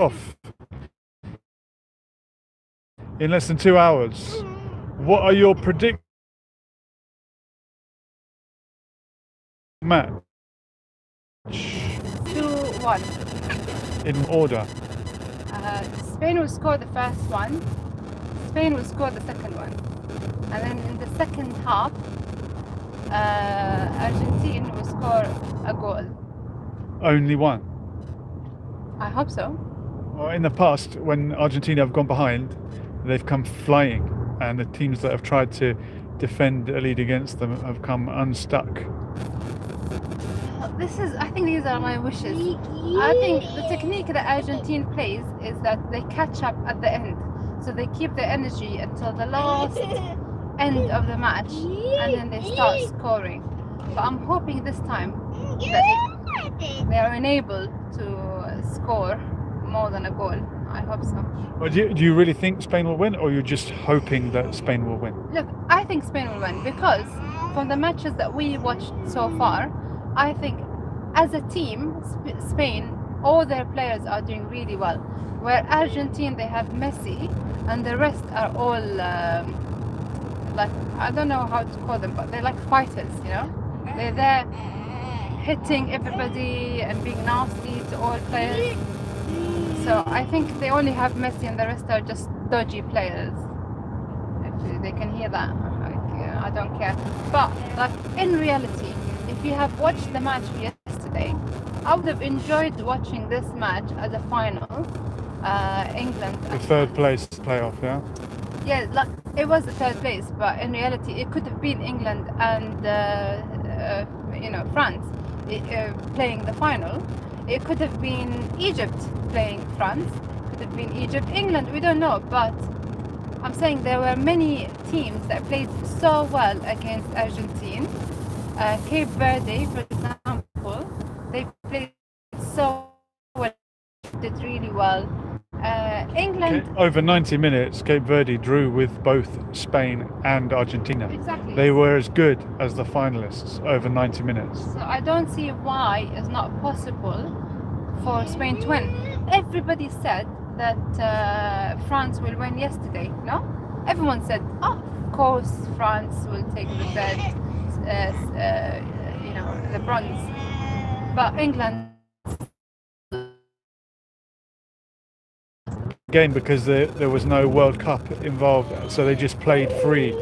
off in less than 2 hours. What are your predictions? Match 2-1. in order. Spain will score the first one. Spain will score the second one. And then in the second half, Argentina will score a goal. Only one. I hope so. Well, in the past, when Argentina have gone behind, they've come flying, and the teams that have tried to defend a lead against them have come unstuck. I think these are my wishes. I think the technique that Argentina plays is that they catch up at the end. So they keep their energy until the last end of the match, and then they start scoring. But I'm hoping this time that they are enabled to score more than a goal. I hope so. Well, do you really think Spain will win, or you're just hoping that Spain will win? Look, I think Spain will win because from the matches that we watched so far, I think as a team, Spain, all their players are doing really well. Where Argentina, they have Messi, and the rest are all like, I don't know how to call them, but they're like fighters, you know? They're there hitting everybody and being nasty to all players. So I think they only have Messi and the rest are just dodgy players. If they can hear that, I don't care. But like in reality, if you have watched the match yesterday, I would have enjoyed watching this match as a final. England. The third place playoff, yeah? Yeah, like it was the third place, but in reality, it could have been England and France playing the final. It could have been Egypt playing France. It could have been Egypt, England. We don't know, but I'm saying there were many teams that played so well against Argentina. Cape Verde, for example, they played so well, did really well. England. Over 90 minutes, Cape Verde drew with both Spain and Argentina. Exactly. They were as good as the finalists over 90 minutes. So I don't see why it's not possible for Spain to win. Everybody said that France will win yesterday, no? Everyone said, oh, of course France will take the third, the bronze. But England game because there was no World Cup involved, so they just played free.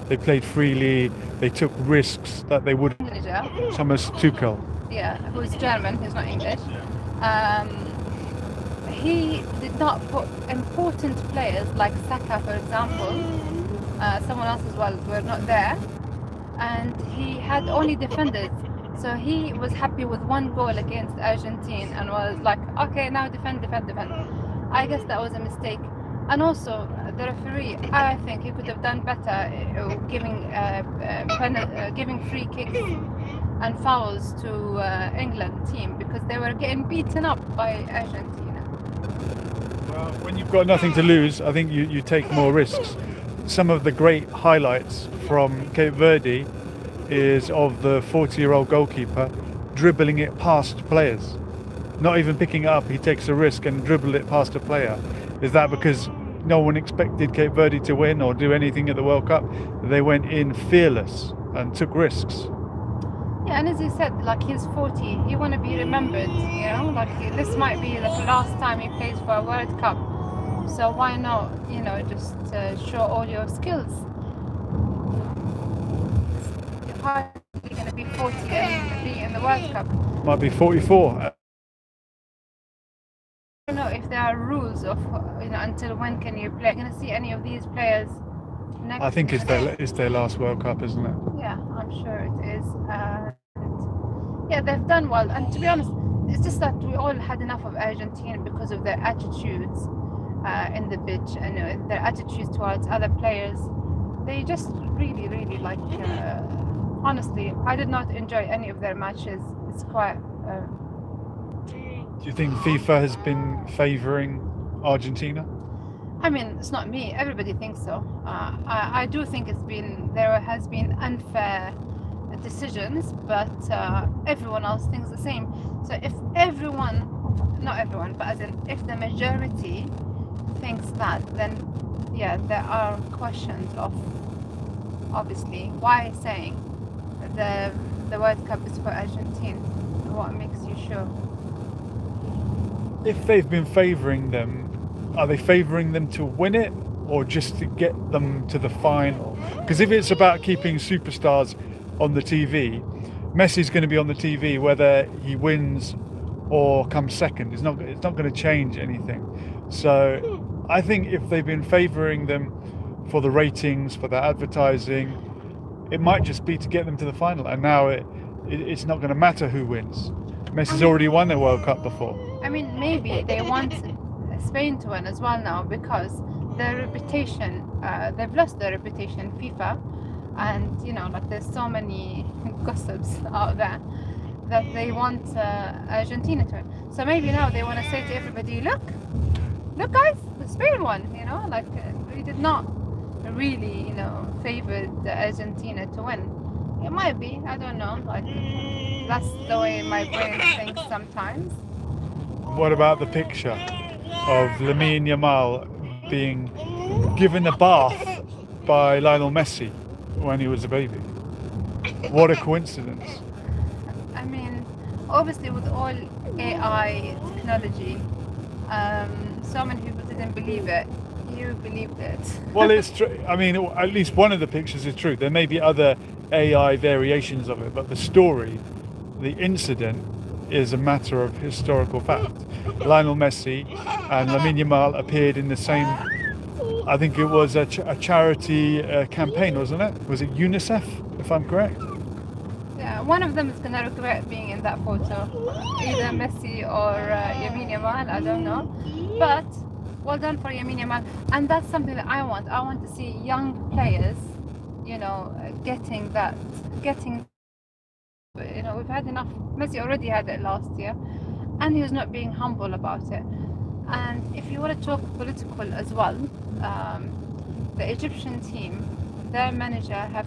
They played freely. They took risks that they wouldn't. Thomas Tuchel. Yeah, who's German. He's not English. He did not put important players like Saka, for example. Someone else as well were not there, and he had only defenders. So he was happy with one goal against Argentina and was like, okay, now defend. I guess that was a mistake. And also, the referee, I think he could have done better giving free kicks and fouls to England team because they were getting beaten up by Argentina. Well, when you've got nothing to lose, I think you take more risks. Some of the great highlights from Cape Verde is of the 40-year-old goalkeeper dribbling it past players. Not even picking it up, he takes a risk and dribbled it past a player. Is that because no one expected Cape Verde to win or do anything at the World Cup? They went in fearless and took risks. Yeah, and as you said, like he's 40, he want to be remembered, you know, like this might be the last time he plays for a World Cup. So why not, just show all your skills? You're hardly going to be 40 and be in the World Cup. Might be 44. I don't know if there are rules of until when can you play. Are you going to see any of these players next? I think it's their last World Cup, isn't it? Yeah, I'm sure it is. Yeah, they've done well, and to be honest, it's just that we all had enough of Argentina because of their attitudes in the pitch and their attitudes towards other players. They just really, really like. Honestly, I did not enjoy any of their matches. It's quite. Do you think FIFA has been favouring Argentina? I mean, it's not me. Everybody thinks so. I do think there has been unfair decisions, but everyone else thinks the same. So if everyone not everyone, but as in if the majority thinks that, then yeah, there are questions of obviously why saying the World Cup is for Argentina. What makes you sure? If they've been favouring them, are they favouring them to win it or just to get them to the final? Because if it's about keeping superstars on the TV, Messi's going to be on the TV whether he wins or comes second. It's not going to change anything. So I think if they've been favouring them for the ratings, for the advertising, it might just be to get them to the final. And now it's not going to matter who wins. Messi's already won the World Cup before. I mean, maybe they want Spain to win as well now because their reputation, they've lost their reputation in FIFA, and you know, like there's so many gossips out there that they want Argentina to win. So maybe now they want to say to everybody, look guys, Spain won, you know, like we did not really, you know, favored Argentina to win. It might be, I don't know, like that's the way my brain thinks sometimes. What about the picture of Lamine Yamal being given a bath by Lionel Messi when he was a baby? What a coincidence. I mean, obviously with all AI technology, so many people didn't believe it. You believed it. Well, it's true. I mean, at least one of the pictures is true. There may be other AI variations of it, but the story, the incident, is a matter of historical fact. Lionel Messi and Lamine Yamal appeared in the same, I think it was a charity campaign, wasn't it? Was it UNICEF, if I'm correct? Yeah, one of them is gonna regret being in that photo, either Messi or Lamine Yamal. I don't know, but well done for Lamine Yamal, and that's something that I want. I want to see young players, you know, getting. You know, we've had enough. Messi already had it last year, and he was not being humble about it. And if you want to talk political as well, the Egyptian team, their manager have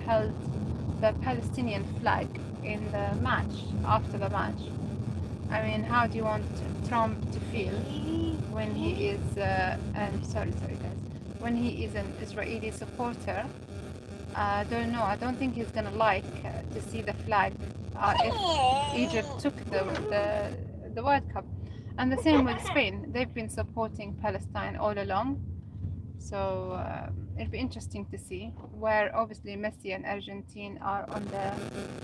held the Palestinian flag in the match, after the match. I mean, how do you want Trump to feel when he is, sorry guys, when he is an Israeli supporter? I don't know. I don't think he's gonna like to see the flag if Egypt took the World Cup. And the same with Spain. They've been supporting Palestine all along. So it'll be interesting to see where obviously Messi and Argentina are on the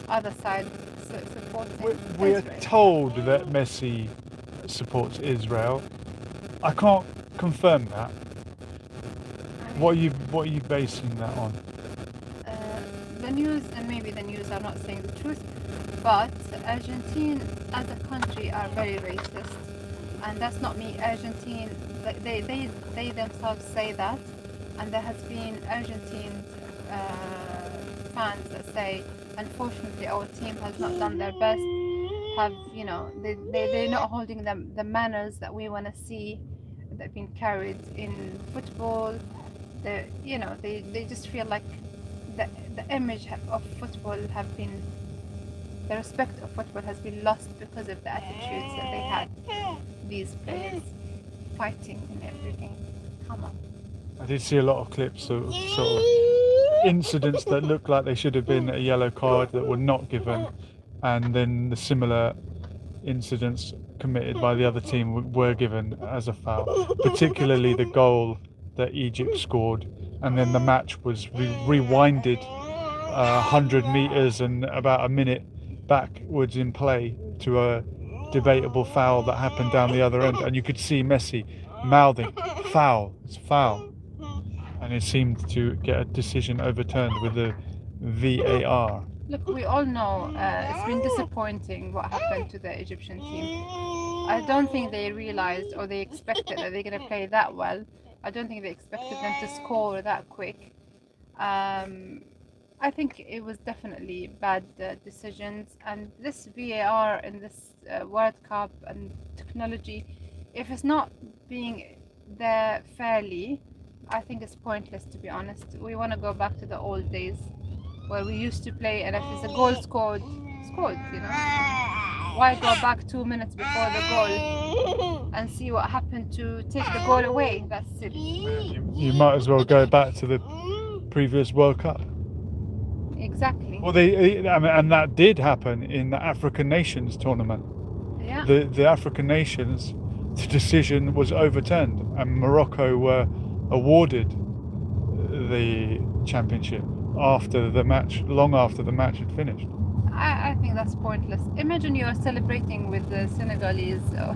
other side supporting We are Israel. told that Messi supports Israel. I can't confirm that. What are you basing that on? The news, and maybe the news are not saying the truth, but Argentina as a country are very racist, and that's not me. Argentine, they themselves say that, and there has been Argentine fans that say, unfortunately, our team has not done their best. Have, you know, they're not holding the manners that we want to see that have been carried in football. You know, they just feel like the image of football the respect of football has been lost because of the attitudes that they had, these players fighting and everything. Come on. I did see a lot of clips of sort of incidents that looked like they should have been a yellow card that were not given, and then the similar incidents committed by the other team were given as a foul, particularly the goal that Egypt scored, and then the match was rewinded 100 meters and about a minute backwards in play to a debatable foul that happened down the other end, and you could see Messi mouthing, foul, it's foul, and it seemed to get a decision overturned with the VAR. Look, we all know it's been disappointing what happened to the Egyptian team. I don't think they realized or they expected that they're going to play that well. I don't think they expected them to score that quick. I think it was definitely bad decisions, and this VAR and this World Cup and technology, if it's not being there fairly, I think it's pointless, to be honest. We want to go back to the old days where we used to play, and if it's a goal scored, you know. Why go back 2 minutes before the goal and see what happened to take the goal away? That's silly. You might as well go back to the previous World Cup. Exactly. Well, and that did happen in the African Nations tournament. Yeah. The African Nations, the decision was overturned, and Morocco were awarded the championship after the match, long after the match had finished. I think that's pointless. Imagine you're celebrating with the Senegalese, or,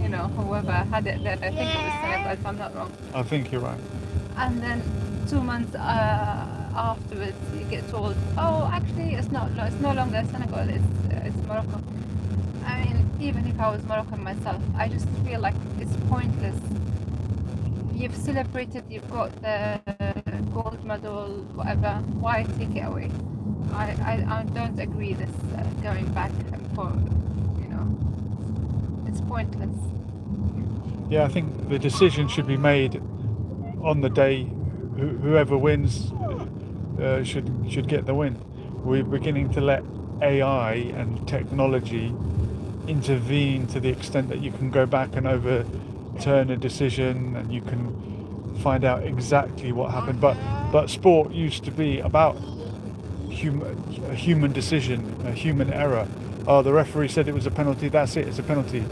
you know, whoever had it then. I think it was Senegal, if I'm not wrong. I think you're right. And then 2 months afterwards, you get told, "Oh, actually, it's no longer Senegal. It's Morocco." I mean, even if I was Moroccan myself, I just feel like it's pointless. You've celebrated, you've got the gold medal, whatever. Why take it away? I don't agree this going back and forth. You know, it's pointless. Yeah, I think the decision should be made on the day. Whoever wins should get the win. We're beginning to let AI and technology intervene to the extent that you can go back and overturn a decision, and you can find out exactly what happened. But sport used to be about a human decision, a human error. Oh, the referee said it was a penalty. That's it. It's a penalty.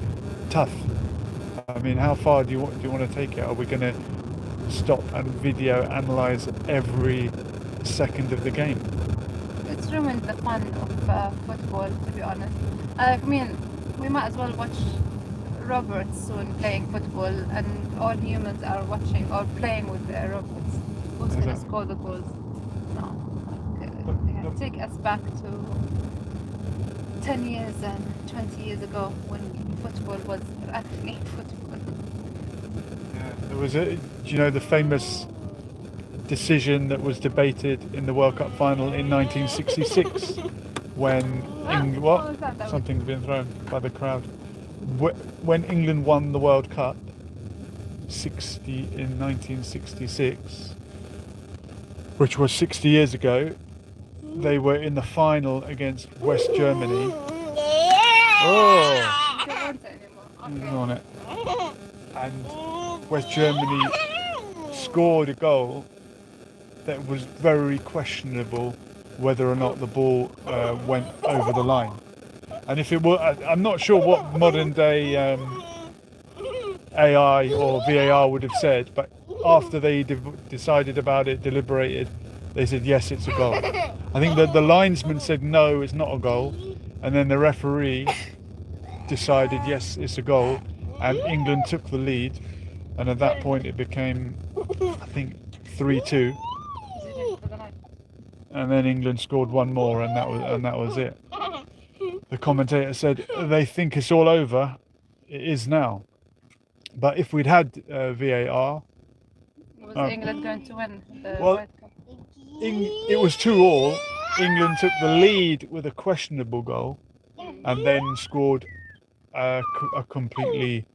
Tough. I mean, how far do you want to take it? Are we going to stop and video analyze every second of the game? It's ruined the fun of football, to be honest. I mean, we might as well watch robots soon playing football, and all humans are watching or playing with their robots. Who's going to score the goals? No. Take us back to 10 years and 20 years ago when football was actually football. There was the famous decision that was debated in the World Cup final in 1966 when something's been thrown by the crowd. When England won the World Cup in 1966, which was 60 years ago, they were in the final against West Germany. Oh, You don't want it anymore. Okay. on it. And West Germany scored a goal that was very questionable whether or not the ball went over the line. And if it were, I'm not sure what modern day AI or VAR would have said, but after they decided about it, deliberated, they said yes, it's a goal. I think that the linesman said no, it's not a goal, and then the referee decided yes, it's a goal, and England took the lead, and at that point it became, I think, 3-2, and then England scored one more, and that was it. The commentator said they think it's all over. It is now, but if we'd had VAR, Was England going to win the well, World Cup? It was 2-2. England took the lead with a questionable goal, and then scored a completely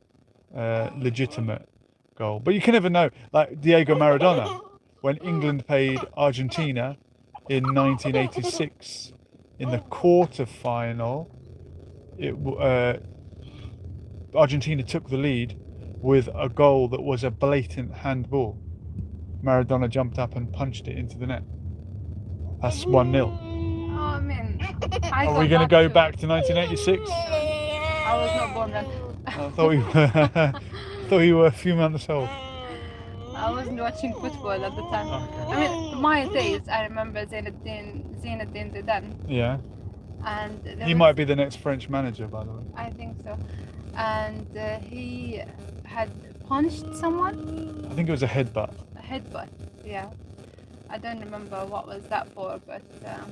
legitimate goal. But you can never know. Like Diego Maradona, when England played Argentina in 1986 in the quarter-final, Argentina took the lead with a goal that was a blatant handball. Maradona jumped up and punched it into the net. That's 1-0. Oh, I mean, Are we going to go back to 1986? I was not born then. I thought you were a few months old. I wasn't watching football at the time. Okay. I mean, my days, I remember Zinedine Zidane. Yeah. And He might be the next French manager, by the way. I think so. And he had punched someone. I think it was a headbutt. A headbutt, yeah. I don't remember what was that for, but yeah,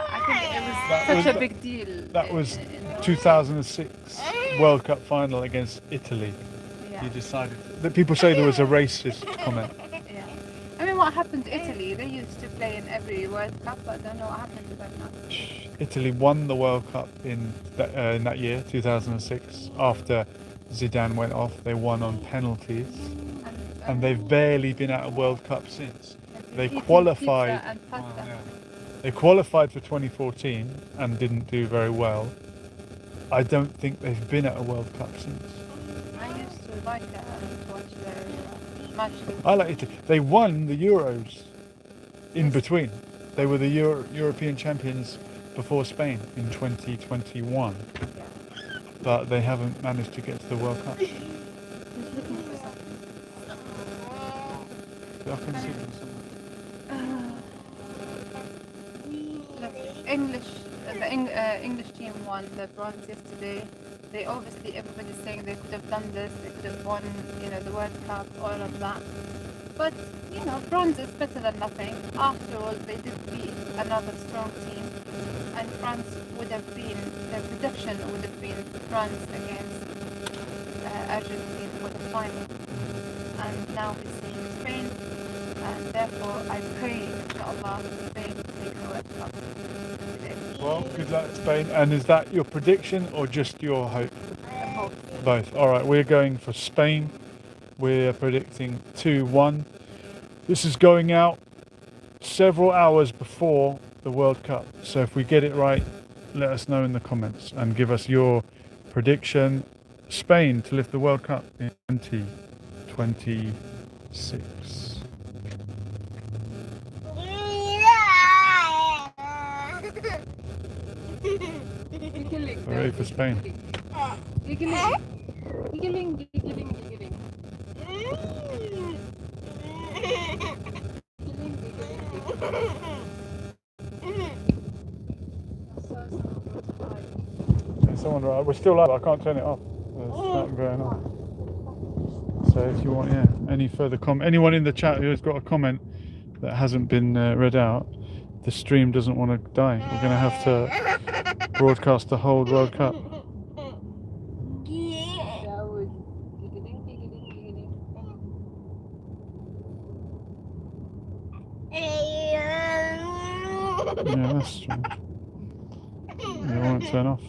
I think it was such a big deal. That was 2006 World Cup final against Italy. Yeah. You decided that people say there was a racist comment. Yeah. I mean, what happened to Italy? They used to play in every World Cup. I don't know what happened to them now. Italy won the World Cup in that year, 2006. After Zidane went off, they won on penalties, and they've barely been at a World Cup since. They Eating qualified. pizza and pasta. Yeah. They qualified for 2014 and didn't do very well. I don't think they've been at a World Cup since. I used to like to watch their matches. I like it. They won the Euros in between. They were the European champions before Spain in 2021, but they haven't managed to get to the World Cup. He's looking for something. I can see them somewhere. Look, English team won the bronze yesterday. They obviously, everybody's saying they could have done this, they could have won, the World Cup, all of that. But, bronze is better than nothing. After all, they did beat another strong team. And France would have been, the prediction would have been France against Argentina for the final. And now we're seeing Spain. And therefore, I pray, inshallah, Spain to take the World Cup today. Well, good luck, Spain. And is that your prediction or just your hope? I hope. Both. All right, we're going for Spain. We're predicting 2-1. This is going out several hours before the World Cup. So if we get it right, let us know in the comments and give us your prediction. Spain to lift the World Cup in 2026. We're ready for Spain. Giggling. Giggling, giggling, giggling. Someone, right? We're still live. I can't turn it off. There's something going on. So if you want, any further comment, anyone in the chat who has got a comment that hasn't been read out, the stream doesn't want to die. We're going to have to broadcast the whole World Cup. Yeah, that's strange. It won't turn off.